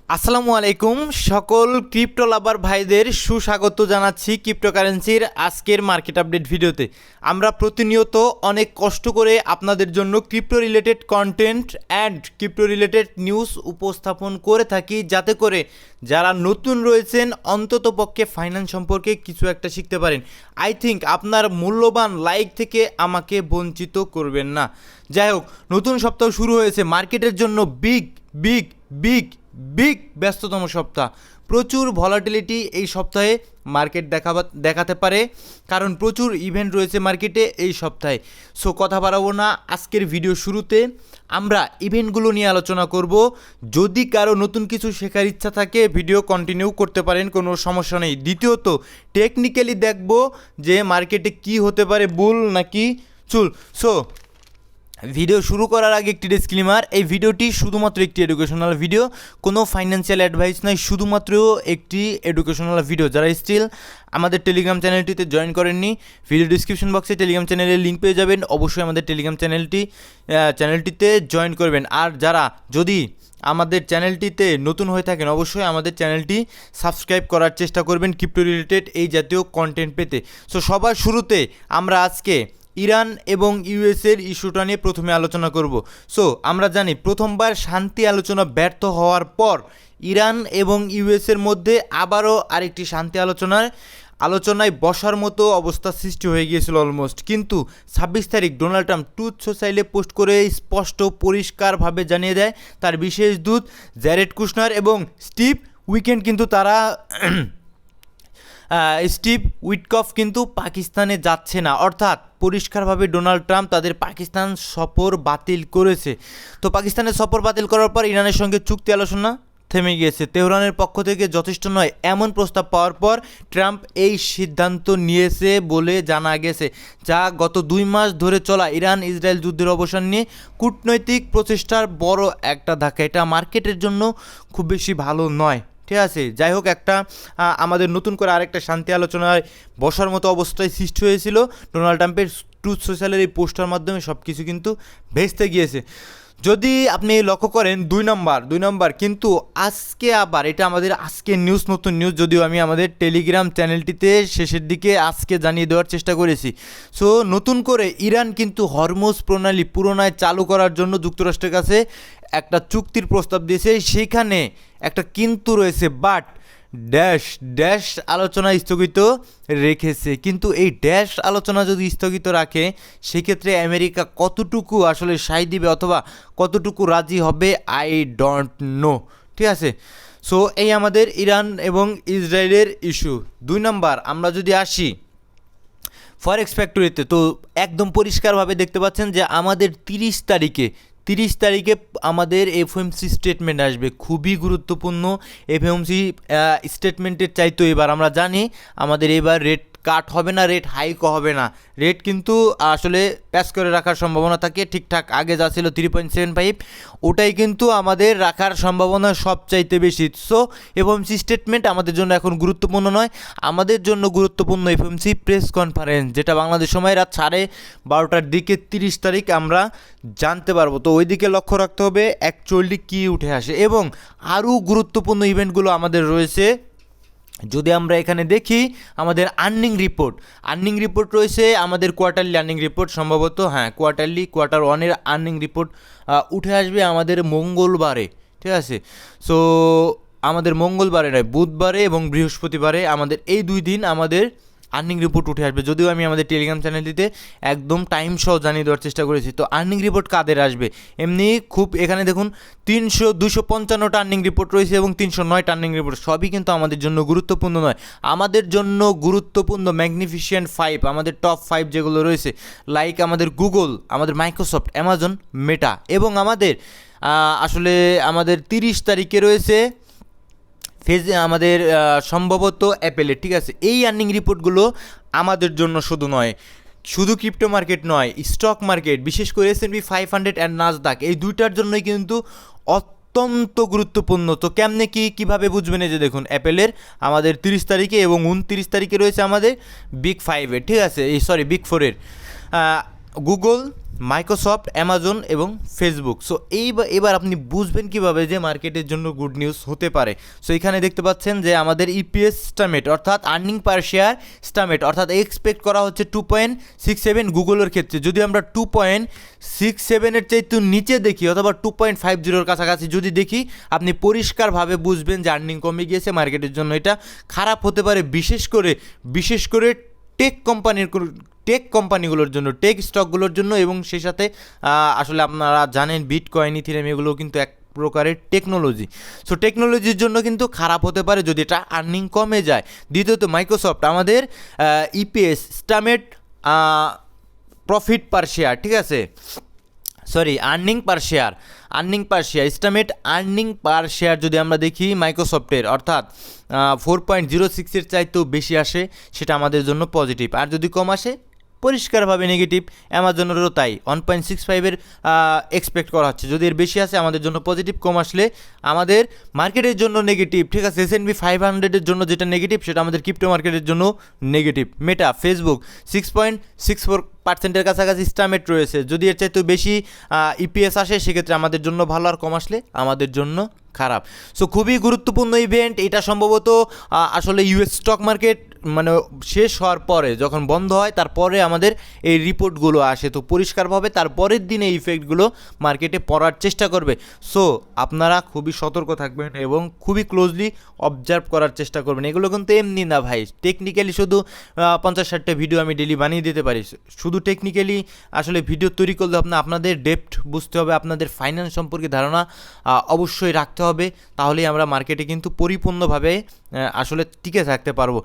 আসসালামু আলাইকুম সকল ক্রিপ্টো লাভার ভাইদের সুস্বাগত জানাচ্ছি ক্রিপ্টোকারেন্সির আজকের মার্কেট আপডেট ভিডিওতে। আমরা প্রতিনিয়ত অনেক কষ্ট করে আপনাদের জন্য crypto related content and crypto related news উপস্থাপন করে থাকি, যাতে করে যারা নতুন রয়েছেন অন্ততপক্ষে ফাইন্যান্স সম্পর্কে কিছু একটা শিখতে পারেন। আই থিঙ্ক আপনার মূল্যবান লাইক থেকে আমাকে বঞ্চিত করবেন না। যাই হোক, নতুন সপ্তাহ শুরু হয়েছে মার্কেটের জন্য বিগ বিগ বিগ বিগ ব্যস্ততম সপ্তাহ। প্রচুর ভলাটিলিটি এই সপ্তাহে মার্কেট দেখাতে পারে, কারণ প্রচুর ইভেন্ট রয়েছে মার্কেটে এই সপ্তাহে। সো কথা বাড়াবো না, আজকের ভিডিও শুরুতে আমরা ইভেন্টগুলো নিয়ে আলোচনা করব। যদি কারো নতুন কিছু শেখার ইচ্ছা থাকে ভিডিও কন্টিনিউ করতে পারেন, কোনো সমস্যা নেই। দ্বিতীয়ত টেকনিক্যালি দেখব যে মার্কেটে কি হতে পারে, বুল নাকি চুল। সো ভিডিও শুরু করার আগে একটি ডিসক্লেমার, এই ভিডিওটি শুধুমাত্র একটি এডুকেশনাল ভিডিও, কোনো ফাইন্যান্সিয়াল অ্যাডভাইস নয়, শুধুমাত্র একটি এডুকেশনাল ভিডিও। যারা স্টিল আমাদের টেলিগ্রাম চ্যানেলটিতে জয়েন করেননি, ভিডিও ডিসক্রিপশন বক্সে টেলিগ্রাম চ্যানেলের লিঙ্ক পেয়ে যাবেন, অবশ্যই আমাদের টেলিগ্রাম চ্যানেলটিতে জয়েন করবেন। আর যারা যদি আমাদের চ্যানেলটিতে নতুন হয়ে থাকেন, অবশ্যই আমাদের চ্যানেলটি সাবস্ক্রাইব করার চেষ্টা করবেন ক্রিপ্টো রিলেটেড এই জাতীয় কন্টেন্ট পেতে। সো সবার শুরুতে আমরা আজকে ইরান এবং ইউএসের ইস্যুটা নিয়ে প্রথমে আলোচনা করব। সো আমরা জানি প্রথমবার শান্তি আলোচনা ব্যর্থ হওয়ার পর ইরান এবং ইউএসের মধ্যে আবারও আরেকটি শান্তি আলোচনায় বসার মতো অবস্থা সৃষ্টি হয়ে গিয়েছিল অলমোস্ট। কিন্তু 26 তারিখ ডোনাল্ড ট্রাম্প ট্রুথ সোশ্যালে পোস্ট করে স্পষ্ট পরিষ্কারভাবে জানিয়ে দেয় তার বিশেষ দূত জ্যারেড কুশনার এবং স্টিভ উইকেন্ড কিন্তু তারা স্টিভ উইটকফ কিন্তু পাকিস্তানে যাচ্ছে না, অর্থাৎ পরিষ্কারভাবে ডোনাল্ড ট্রাম্প তাদের পাকিস্তান সফর বাতিল করেছে। তো পাকিস্তানের সফর বাতিল করার পর ইরানের সঙ্গে চুক্তি আলোচনা থেমে গিয়েছে। তেহরানের পক্ষ থেকে যথেষ্ট নয় এমন প্রস্তাব পাওয়ার পর ট্রাম্প এই সিদ্ধান্ত নিয়েছে বলে জানা গেছে, যা গত 2 মাস ধরে চলা ইরান ইসরায়েল যুদ্ধের অবসান নিয়ে কূটনৈতিক প্রচেষ্টার বড় একটা ধাক্কা। এটা মার্কেটের জন্য খুব বেশি ভালো নয়, ঠিক আছে। যাই হোক, আমাদের নতুন করে আরেকটা শান্তি আলোচনায় বসার মতো অবস্থায় সৃষ্টি হয়েছিল। ডোনাল্ড ট্রাম্পের ট্রুথ সোশ্যালের এই পোস্টার মাধ্যমে সব কিছু কিন্তু ভেস্তে গিয়েছে। যদি আপনি লক্ষ্য করেন 2 নম্বর কিন্তু আজকে আবার এটা আমাদের আজকের নিউজ, নতুন নিউজ, যদিও আমি আমাদের টেলিগ্রাম চ্যানেলটিতে শেষের দিকে আজকে জানিয়ে দেওয়ার চেষ্টা করেছি। সো নতুন করে ইরান কিন্তু হরমুজ প্রণালী পুনরায় চালু করার জন্য যুক্তরাষ্ট্রের কাছে একটা চুক্তির প্রস্তাব দিয়েছে। সেইখানে একটা কিন্তু রয়েছে, বাট ড্যাশ আলোচনা স্থগিত রেখেছে। কিন্তু এই ড্যাশ আলোচনা যদি স্থগিত রাখে, সেক্ষেত্রে আমেরিকা কতটুকু আসলে সায় দিবে অথবা কতটুকু রাজি হবে আই ডোন্ট নো, ঠিক আছে। সো এই আমাদের ইরান এবং ইসরায়েলের ইস্যু। 2 নম্বর, আমরা যদি আসি ফরেক্স ফ্যাক্টরিতে, তো একদম পরিষ্কারভাবে দেখতে পাচ্ছেন যে আমাদের 30 তারিখে আমাদের এফওএমসি স্টেটমেন্ট আসবে, খুবই গুরুত্বপূর্ণ। এফওএমসি স্টেটমেন্টের চাইতো এবার আমরা জানি আমাদের এবার রেট কাট হবে না, রেট হাইকও হবে না। রেট কিন্তু আসলে প্যাস করে রাখার সম্ভাবনা থাকে, ঠিকঠাক আগে যা ছিল 3.75, ওটাই কিন্তু আমাদের রাখার সম্ভাবনা সবচাইতে বেশি। সো এফওএমসি স্টেটমেন্ট আমাদের জন্য এখন গুরুত্বপূর্ণ নয়, আমাদের জন্য গুরুত্বপূর্ণ এফওএমসি প্রেস কনফারেন্স, যেটা বাংলাদেশ সময় রাত 12:30টার দিকে 30 তারিখ আমরা জানতে পারবো। তো ওই দিকে লক্ষ্য রাখতে হবে অ্যাকচুয়ালি কী উঠে আসে। এবং আরও গুরুত্বপূর্ণ ইভেন্টগুলো আমাদের রয়েছে। যদি আমরা এখানে দেখি আমাদের আর্নিং রিপোর্ট রয়েছে, আমাদের কোয়ার্টারলি আর্নিং রিপোর্ট, সম্ভবত কোয়ার্টার 1-এর আর্নিং রিপোর্ট উঠে আসবে আমাদের মঙ্গলবারে, ঠিক আছে। সো আমাদের মঙ্গলবারে নয়, বুধবারে এবং বৃহস্পতিবারে আমাদের এই 2 দিন আমাদের আর্নিং রিপোর্ট উঠে আসবে। যদিও আমি আমাদের টেলিগ্রাম চ্যানেলটিতে একদম টাইম সহ জানিয়ে দেওয়ার চেষ্টা করেছি। তো আর্নিং রিপোর্ট কাদের আসবে, এমনি খুব এখানে দেখুন 255টা আর্নিং রিপোর্ট রয়েছে এবং 309টা আর্নিং রিপোর্ট, সবই কিন্তু আমাদের জন্য গুরুত্বপূর্ণ নয়। আমাদের জন্য গুরুত্বপূর্ণ ম্যাগনিফিসিয়েন্ট 5, আমাদের টপ 5 যেগুলো রয়েছে, লাইক আমাদের গুগল, আমাদের মাইক্রোসফট, অ্যামাজন, মেটা, এবং আমাদের 30 তারিখে রয়েছে আমাদের সম্ভবত অ্যাপেলের, ঠিক আছে। এই আর্নিং রিপোর্টগুলো আমাদের জন্য শুধু ক্রিপ্টো মার্কেট নয়, স্টক মার্কেট, বিশেষ করে S&P 500 অ্যান্ড নাসদাক, এই 2টার জন্যই কিন্তু অত্যন্ত গুরুত্বপূর্ণ। তো কেমনে কীভাবে বুঝবেন, এই যে দেখুন অ্যাপেলের আমাদের 30 তারিখে এবং 29 তারিখে রয়েছে আমাদের বিগ 5-এর, ঠিক আছে, বিগ 4-এর। গুগল, মাইক্রোসফট, অ্যামাজন এবং ফেসবুক। সো এবার আপনি বুঝবেন কিভাবে যে মার্কেটের জন্য গুড নিউজ হতে পারে। সো এখানে দেখতে পাচ্ছেন যে আমাদের ইপিএস স্টামেট অর্থাৎ আর্নিং পার শেয়ার স্টামেট অর্থাৎ এক্সপেক্ট করা হচ্ছে 2.67 গুগলের ক্ষেত্রে। যদি আমরা 2.67-এর চাইতে নিচে দেখি অথবা 2.50-এর কাছাকাছি যদি দেখি, আপনি পরিষ্কারভাবে বুঝবেন যে আর্নিং কমে গিয়েছে, মার্কেটের জন্য এটা খারাপ হতে পারে, বিশেষ করে টেক কোম্পানিগুলোর জন্য, টেক স্টকগুলোর জন্য। এবং সেই সাথে আসলে আপনারা জানেন বিটকয়েন, ইথিরিয়াম এগুলো কিন্তু এক প্রকারের টেকনোলজি। সো টেকনোলজির জন্য কিন্তু খারাপ হতে পারে যদি এটা আর্নিং কমে যায়। দ্বিতীয়ত মাইক্রোসফট আমাদের ইপিএস স্টামেট প্রফিট পার শেয়ার, ঠিক আছে, সরি আর্নিং পার শেয়ার এস্টিমেট আর্নিং পার শেয়ার যদি আমরা দেখি মাইক্রোসফটের অর্থাৎ 4.06-এর চাইতেও বেশি আসে, সেটা আমাদের জন্য পজিটিভ। আর যদি কম আসে পরিষ্কারভাবে নেগেটিভ। অ্যামাজনেরও তাই 1.65-এর এক্সপেক্ট করা হচ্ছে। যদি এর বেশি আসে আমাদের জন্য পজিটিভ, কম আসলে আমাদের মার্কেটের জন্য নেগেটিভ, ঠিক আছে। S&P 500-এর জন্য যেটা নেগেটিভ সেটা আমাদের ক্রিপ্টো মার্কেটের জন্য নেগেটিভ। মেটা, ফেসবুক 6.64%-এর কাছাকাছি স্টামেট রয়েছে। যদি এর চাইতেও বেশি ইপিএস আসে সেক্ষেত্রে আমাদের জন্য ভালো, আর কম আসলে আমাদের জন্য খারাপ। সো খুবই গুরুত্বপূর্ণ ইভেন্ট এটা। সম্ভবত আসলে ইউএস স্টক মার্কেট মানে শেষ হওয়ার পরে, যখন বন্ধ হয় তারপরে আমাদের এই রিপোর্টগুলো আসে। তো পরিষ্কারভাবে তারপরের দিনে এই ইফেক্টগুলো মার্কেটে পড়ার চেষ্টা করবে। সো আপনারা খুবই সতর্ক থাকবেন এবং খুবই ক্লোজলি অবজার্ভ করার চেষ্টা করবেন। এগুলো কিন্তু এমনি না ভাই, টেকনিক্যালি শুধু 50-60টা ভিডিও আমি ডেলি বানিয়ে দিতে পারি। শুধু টেকনিক্যালি আসলে ভিডিও তৈরি করলে আপনাদের ডেপথ বুঝতে হবে, আপনাদের ফাইন্যান্স সম্পর্কে ধারণা অবশ্যই রাখতে হবে, তাহলেই আমরা মার্কেটে কিন্তু পরিপূর্ণভাবে আসলে টিকে থাকতে পারবো।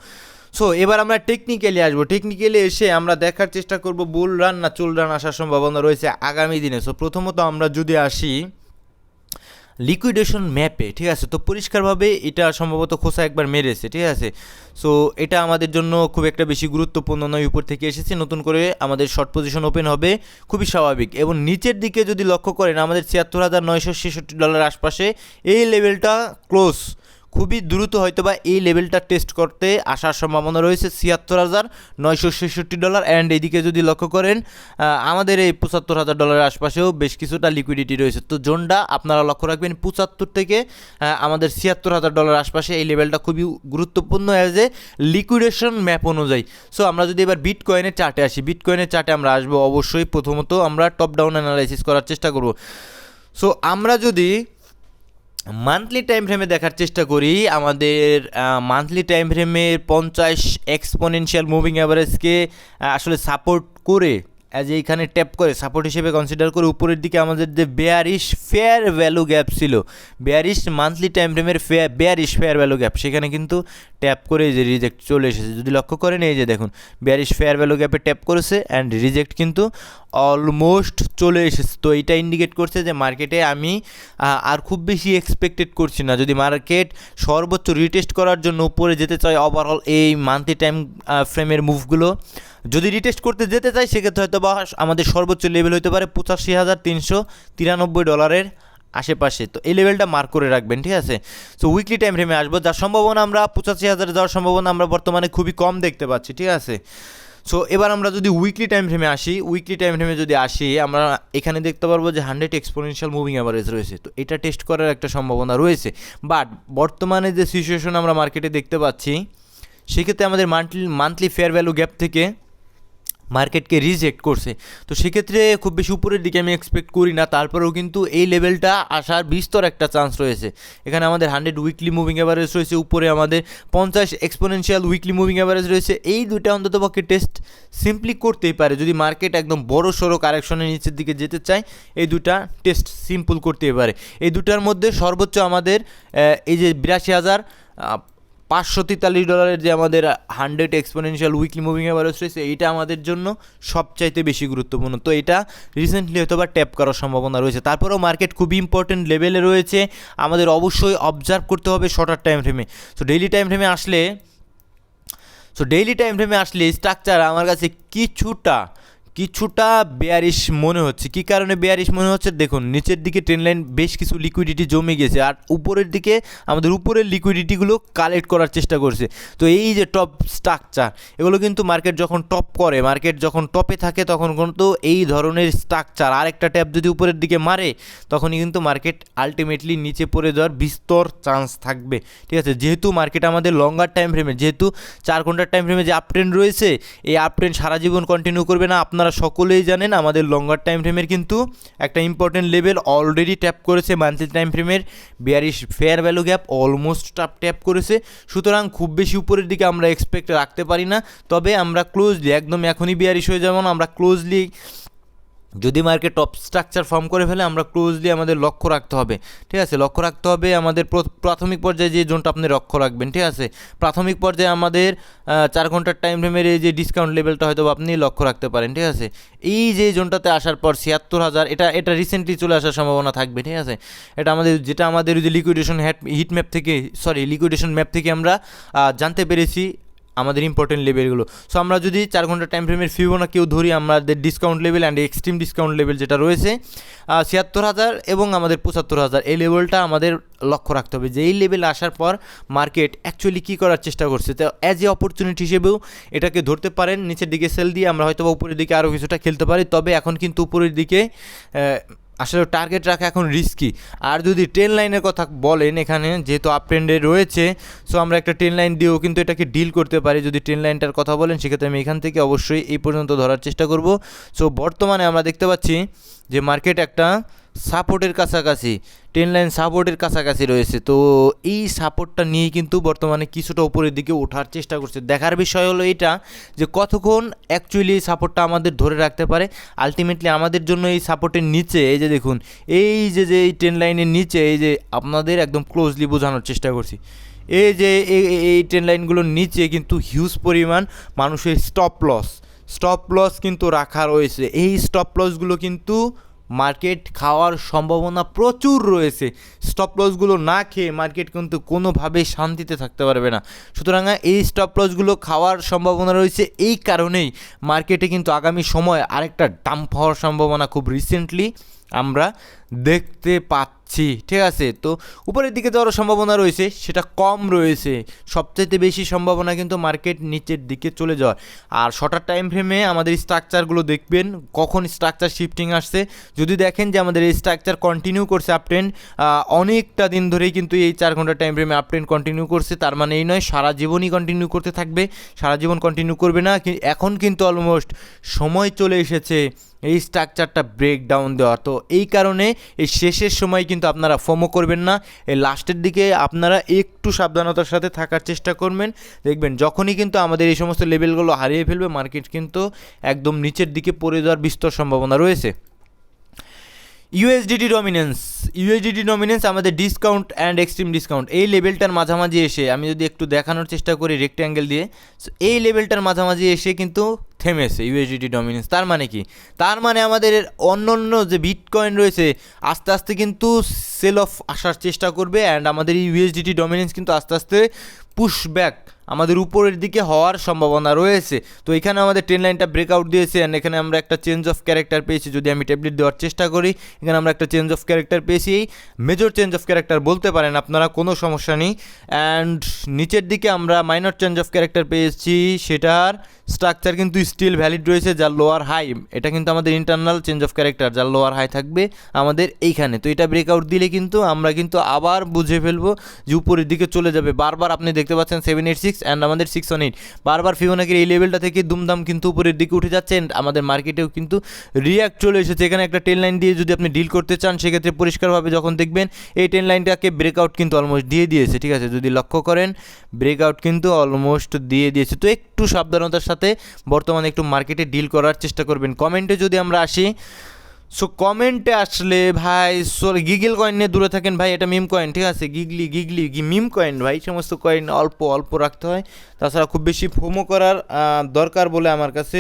সো এবার আমরা টেকনিক্যালি আসবো। টেকনিক্যালি এসে আমরা দেখার চেষ্টা করব বুল রান না চুল রান আসার সম্ভাবনা রয়েছে আগামী দিনে। সো প্রথমত আমরা যদি আসি লিকুইডেশন ম্যাপে, ঠিক আছে, তো পরিষ্কারভাবে এটা সম্ভবত খোসা একবার মেরেছে, ঠিক আছে। সো এটা আমাদের জন্য খুব একটা বেশি গুরুত্বপূর্ণ নয়, উপর থেকে এসেছে, নতুন করে আমাদের শর্ট পজিশন ওপেন হবে, খুবই স্বাভাবিক। এবং নিচের দিকে যদি লক্ষ্য করেন আমাদের $৭৬,৯৬৬ আশপাশে এই লেভেলটা ক্লোজ, খুবই দ্রুত হয়তো বা এই লেভেলটা টেস্ট করতে আসার সম্ভাবনা রয়েছে $৭৬,৯৬৬। অ্যান্ড এদিকে যদি লক্ষ্য করেন আমাদের এই $৭৫,০০০ আশপাশেও বেশ কিছুটা লিকুইডিটি রয়েছে। তো জোনটা আপনারা লক্ষ্য রাখবেন 75 থেকে আমাদের $৭৬,০০০ আশপাশে এই লেভেলটা খুবই গুরুত্বপূর্ণ অ্যাজ এ লিকুইডেশন ম্যাপ অনুযায়ী। সো আমরা যদি এবার বিটকয়েনের চার্টে আসি, বিটকয়েনের চার্টে আমরা আসবো অবশ্যই। প্রথমত আমরা টপ ডাউন অ্যানালাইসিস করার চেষ্টা করব। সো আমরা যদি মান্থলি টাইম ফ্রেমে দেখার চেষ্টা করি, আমাদের মান্থলি টাইম ফ্রেমে 50 এক্সপোনেনশিয়াল মুভিং অ্যাভারেজকে আসলে সাপোর্ট করে, অ্যাজ এইখানে ট্যাপ করে সাপোর্ট হিসেবে কনসিডার করে উপরের দিকে আমাদের যে বেয়ারিশ ফেয়ার ভ্যালু গ্যাপ ছিল, বেয়ারিশ মান্থলি টাইম ফ্রেমের বেয়ারিশ ফেয়ার ভ্যালু গ্যাপ, সেখানে কিন্তু ট্যাপ করে যে রিজেক্ট চলে এসেছে। যদি লক্ষ্য করেন এই যে দেখুন বেয়ারিশ ফেয়ার ভ্যালু গ্যাপে ট্যাপ করেছে অ্যান্ড রিজেক্ট কিন্তু অলমোস্ট চলে এসেছে। তো এইটা ইন্ডিকেট করছে যে মার্কেটে আমি আর খুব বেশি এক্সপেক্টেড করছি না। যদি মার্কেট সর্বোচ্চ রিটেস্ট করার জন্য উপরে যেতে চায় ওভারঅল এই মান্থলি টাইম ফ্রেমের মুভগুলো যদি রিটেস্ট করতে যেতে চাই, সেক্ষেত্রে হয়তো বা আমাদের সর্বোচ্চ লেভেল হতে পারে $85,393 আশেপাশে। তো এই লেভেলটা মার্ক করে রাখবেন, ঠিক আছে। সো উইকলি টাইম ফ্রেমে আসবো, যার সম্ভাবনা আমরা 85,000 যাওয়ার সম্ভাবনা আমরা বর্তমানে খুবই কম দেখতে পাচ্ছি, ঠিক আছে। সো এবার আমরা যদি উইকলি টাইম ফ্রেমে আসি, আমরা এখানে দেখতে পারবো যে 100 এক্সপোনেনশিয়াল মুভিং অ্যাভারেজ রয়েছে। তো এটা টেস্ট করার একটা সম্ভাবনা রয়েছে। বাট বর্তমানে যে সিচুয়েশন আমরা মার্কেটে দেখতে পাচ্ছি, সেক্ষেত্রে আমাদের মান্থলি ফেয়ার ভ্যালু গ্যাপ থেকে মার্কেটকে রিজেক্ট করছে। তো সেক্ষেত্রে খুব বেশি উপরের দিকে আমি এক্সপেক্ট করি না। তারপরেও কিন্তু এই লেভেলটা আসার বিস্তর একটা চান্স রয়েছে। এখানে আমাদের 100 উইকলি মুভিং অ্যাভারেজ রয়েছে, উপরে আমাদের 50 এক্সপোনেনশিয়াল উইকলি মুভিং অ্যাভারেজ রয়েছে। এই দুইটা অন্ততপক্ষে টেস্ট সিম্পলি করতেই পারে। যদি মার্কেট একদম বড় সড়ো কারেকশনের নিচের দিকে যেতে চায়, এই দুটা টেস্ট সিম্পল করতেই পারে। এই দুটার মধ্যে সর্বোচ্চ আমাদের এই যে $82,543 যে আমাদের 100 এক্সপোনেনশিয়াল উইকলি মুভিং অ্যাভারেজ রয়েছে, এইটা আমাদের জন্য সবচাইতে বেশি গুরুত্বপূর্ণ। তো এটা রিসেন্টলি হয়তো বা ট্যাপ করার সম্ভাবনা রয়েছে। তারপরেও মার্কেট খুবই ইম্পর্টেন্ট লেভেলে রয়েছে, আমাদের অবশ্যই অবজার্ভ করতে হবে শর্টার টাইম ফ্রেমে। সো ডেইলি টাইম ফ্রেমে আসলে স্ট্রাকচার আমার কাছে কিছুটা বেয়ারিশ মনে হচ্ছে। কী কারণে বেয়ারিশ মনে হচ্ছে দেখুন, নিচের দিকে ট্রেন লাইন বেশ কিছু লিকুইডিটি জমে গেছে, আর উপরের দিকে আমাদের উপরের লিকুইডিটিগুলো কালেক্ট করার চেষ্টা করছে। তো এই যে টপ স্ট্রাকচার, এগুলো কিন্তু মার্কেট যখন টপ করে, মার্কেট যখন টপে থাকে, তখন কিন্তু এই ধরনের স্ট্রাকচার আরেকটা ট্যাপ যদি উপরের দিকে মারে, তখনই কিন্তু মার্কেট আলটিমেটলি নিচে পড়ে যাওয়ার বিস্তর চান্স থাকবে। ঠিক আছে, যেহেতু মার্কেট আমাদের লঙ্গার টাইম ফ্রেমে, যেহেতু 4 ঘন্টার টাইম ফ্রেমে যে আপ ট্রেন্ড রয়েছে, এই আপ ট্রেন্ড সারা জীবন কন্টিনিউ করবে না। আপনারা সকলেই জানেন আমাদের লঙ্গার টাইম ফ্রেমের কিন্তু একটা ইম্পর্টেন্ট লেভেল অলরেডি ট্যাপ করেছে। মান্থলি টাইম ফ্রেমের bearish fair value gap almost tap করেছে। সুতরাং খুব বেশি উপরের দিকে আমরা এক্সপেক্ট রাখতে পারি না। তবে আমরা ক্লোজলি, একদম এখনই বেয়ারিশ হয়ে যাব না, আমরা ক্লোজলি যদি মার্কেট টপ স্ট্রাকচার ফর্ম করে ফেলে, আমরা ক্লোজলি আমাদের লক্ষ্য রাখতে হবে। ঠিক আছে, লক্ষ্য রাখতে হবে আমাদের প্রাথমিক পর্যায়ে যে জোনটা আপনি লক্ষ্য রাখবেন। ঠিক আছে, প্রাথমিক পর্যায়ে আমাদের 4 ঘন্টার টাইম ফ্রেমের এই যে ডিসকাউন্ট লেভেলটা হয়তো আপনি লক্ষ্য রাখতে পারেন। ঠিক আছে, এই যে জোনটাতে আসার পর 76,000, এটা রিসেন্টলি চলে আসার সম্ভাবনা থাকবে। ঠিক আছে, এটা আমাদের যে লিকুইডেশন হিট ম্যাপ থেকে, লিকুইডেশন ম্যাপ থেকে আমরা জানতে পেরেছি আমাদের ইম্পর্টেন্ট লেভেলগুলো। সো আমরা যদি 4 ঘন্টা টাইম ফ্রেমের ফিবোনাকিও ধরি, আমাদের discount level and extreme discount level যেটা রয়েছে 76,000 এবং আমাদের 75,000, এই লেভেলটা আমাদের লক্ষ্য রাখতে হবে যে এই লেভেলে আসার পর মার্কেট অ্যাকচুয়ালি কী করার চেষ্টা করছে। তো অ্যাজ এ অপরচুনিটি হিসেবেও এটাকে ধরতে পারেন। নিচের দিকে সেল দিয়ে আমরা হয়তো বা উপরের দিকে আরও কিছুটা খেলতে পারি। তবে এখন কিন্তু উপরের দিকে আসলে টার্গেট রাখা এখন রিস্কি। আর যদি ট্রেন লাইনের কথা বলেন, এখানে যেহেতু আপ ট্রেন্ডে রয়েছে, সো আমরা একটা ট্রেন লাইন দিয়েও কিন্তু এটাকে ডিল করতে পারি। যদি ট্রেন লাইনটার কথা বলেন, সেক্ষেত্রে আমি এখান থেকে অবশ্যই এই পর্যন্ত ধরার চেষ্টা করব। সো বর্তমানে আমরা দেখতে পাচ্ছি যে মার্কেট একটা সাপোর্টের কাছাকাছি, ট্রেন লাইন সাপোর্টের কাছাকাছি রয়েছে। তো এই সাপোর্টটা নিয়েই কিন্তু বর্তমানে কিছুটা উপরের দিকে ওঠার চেষ্টা করছে। দেখার বিষয় হলো এটা যে কতক্ষণ অ্যাকচুয়ালি এই সাপোর্টটা আমাদের ধরে রাখতে পারে। আলটিমেটলি আমাদের জন্য এই সাপোর্টের নিচে, এই যে দেখুন, এই যে এই ট্রেন লাইনের নিচে, এই যে আপনাদের একদম ক্লোজলি বোঝানোর চেষ্টা করছি, এই যে এই ট্রেন লাইনগুলোর নিচে কিন্তু হিউজ পরিমাণ মানুষের স্টপ লস কিন্তু রাখা রয়েছে। এই স্টপ লসগুলো কিন্তু মার্কেট খাওয়ার সম্ভাবনা প্রচুর রয়েছে। স্টপ লসগুলো না খেয়ে মার্কেট কিন্তু কোনোভাবেই শান্তিতে থাকতে পারবে না। সুতরাং এই স্টপ লসগুলো খাওয়ার সম্ভাবনা রয়েছে। এই কারণেই মার্কেটে কিন্তু আগামী সময় আরেকটা ডাম্প হওয়ার সম্ভাবনা খুব রিসেন্টলি আমরা দেখতে পাচ্ছি। ঠিক আছে, তো উপরের দিকে যাওয়ার সম্ভাবনা রয়েছে, সেটা কম রয়েছে। সবচাইতে বেশি সম্ভাবনা কিন্তু মার্কেট নিচের দিকে চলে যাওয়ার। আর শর্টার টাইম ফ্রেমে আমাদের স্ট্রাকচারগুলো দেখবেন, কখন স্ট্রাকচার শিফটিং আসছে। যদি দেখেন যে আমাদের এই স্ট্রাকচার কন্টিনিউ করছে আপ ট্রেন্ড, অনেকটা দিন ধরেই কিন্তু এই 4 ঘন্টা টাইম ফ্রেমে আপ ট্রেন্ড কন্টিনিউ করছে, তার মানে এই নয় সারা জীবনই কন্টিনিউ করতে থাকবে, সারা জীবন কন্টিনিউ করবে না। এখন কিন্তু অলমোস্ট সময় চলে এসেছে এই স্ট্রাকচারটা ব্রেক ডাউন দেওয়া। তো এই কারণে এই শেষের সময় কিন্তু আপনারা ফোমো করবেন না, এই লাস্টের দিকে আপনারা একটু সাবধানতার সাথে থাকার চেষ্টা করবেন। দেখবেন যখনই কিন্তু আমাদের এই সমস্ত লেভেলগুলো হারিয়ে ফেলবে, মার্কেট কিন্তু একদম নিচের দিকে পড়ে যাওয়ার বিস্তর সম্ভাবনা রয়েছে। ইউএসডিটি ডমিনেন্স আমাদের ডিসকাউন্ট অ্যান্ড এক্সট্রিম ডিসকাউন্ট এই লেভেলটার মাঝামাঝি এসে, আমি যদি একটু দেখানোর চেষ্টা করি রেক্ট্যাঙ্গেল দিয়ে, এই লেভেলটার মাঝামাঝি এসে কিন্তু থেমেছে ইউএসডিটি ডমিনেন্স। তার মানে কি? তার মানে আমাদের অন্য যে বিটকয়েন রয়েছে আস্তে আস্তে কিন্তু সেল অফ আসার চেষ্টা করবে, অ্যান্ড আমাদের এই ইউএসডিটি ডমিনেন্স কিন্তু আস্তে আস্তে পুশব্যাক আমাদের উপরের দিকে হওয়ার সম্ভাবনা রয়েছে। তো এখানে আমাদের ট্রেন লাইনটা ব্রেকআউট দিয়েছে, অ্যান্ড এখানে আমরা একটা চেঞ্জ অফ ক্যারেক্টার পেয়েছি। যদি আমি ট্যাবলেট দেওয়ার চেষ্টা করি, এখানে আমরা একটা চেঞ্জ অফ ক্যারেক্টার পেয়েছি, মেজর চেঞ্জ অফ ক্যারেক্টার বলতে পারেন আপনারা, কোনো সমস্যা নেই। অ্যান্ড নিচের দিকে আমরা মাইনর চেঞ্জ অফ ক্যারেক্টার পেয়েছি, সেটার স্ট্রাকচার কিন্তু স্টিল ভ্যালিড রয়েছে, যার লোয়ার হাই, এটা কিন্তু আমাদের ইন্টারনাল চেঞ্জ অফ ক্যারেক্টার, যার লোয়ার হাই থাকবে আমাদের এইখানে। তো এটা ব্রেকআউট দিলে কিন্তু আমরা কিন্তু আবার বুঝে ফেলবো যে উপরের দিকে চলে যাবে। বারবার আপনি দেখতে পাচ্ছেন 786 অ্যান্ড আমাদের 618 বারবার ফিবোনাকির এই লেভেলটা থেকে দুমদাম কিন্তু উপরের দিকে উঠে যাচ্ছে। আমাদের মার্কেটেও কিন্তু রিয়াক্ট চলে এসেছে। এখানে একটা টেন লাইন দিয়ে যদি আপনি ডিল করতে চান, সেক্ষেত্রে পরিষ্কারভাবে যখন দেখবেন এই টেন লাইনটাকে ব্রেকআউট কিন্তু অলমোস্ট দিয়ে দিয়েছে। ঠিক আছে, যদি লক্ষ্য করেন ব্রেকআউট কিন্তু অলমোস্ট দিয়ে দিয়েছে। তো একটু সাবধানতার সাথে বর্তমানে একটু মার্কেটে ডিল করার চেষ্টা করবেন। কমেন্টে যদি আমরা আসি, সো কমেন্টে আসলে ভাই গিগল কয়েন নিয়ে দূরে থাকেন ভাই, এটা মিম কয়েন। ঠিক আছে, গিগলি মিম কয়েন ভাই, সমস্ত কয়েন অল্প অল্প রাখতে হয়। তাছাড়া খুব বেশি ফোমো করার দরকার বলে আমার কাছে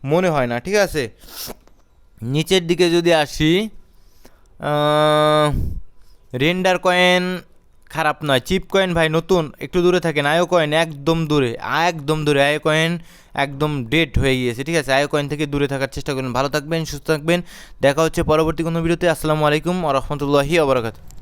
মনে হয় না। ঠিক আছে, নিচের দিকে যদি আসি, রেন্ডার কয়েন খারাপ নয়। চিপ কয়েন ভাই নতুন, একটু দূরে থাকেন। আয়ো কয়েন একদম দূরে, আয়ো কয়েন একদম ডেড হয়ে গিয়েছে, ঠিক আছে? আয়ো কয়েন থেকে দূরে থাকার চেষ্টা করুন। ভালো থাকবেন, সুস্থ থাকবেন, দেখা হচ্ছে পরবর্তী কোনো ভিডিওতে। আসসালামু আলাইকুম ওয়া রাহমাতুল্লাহি ওয়া বারাকাতুহু।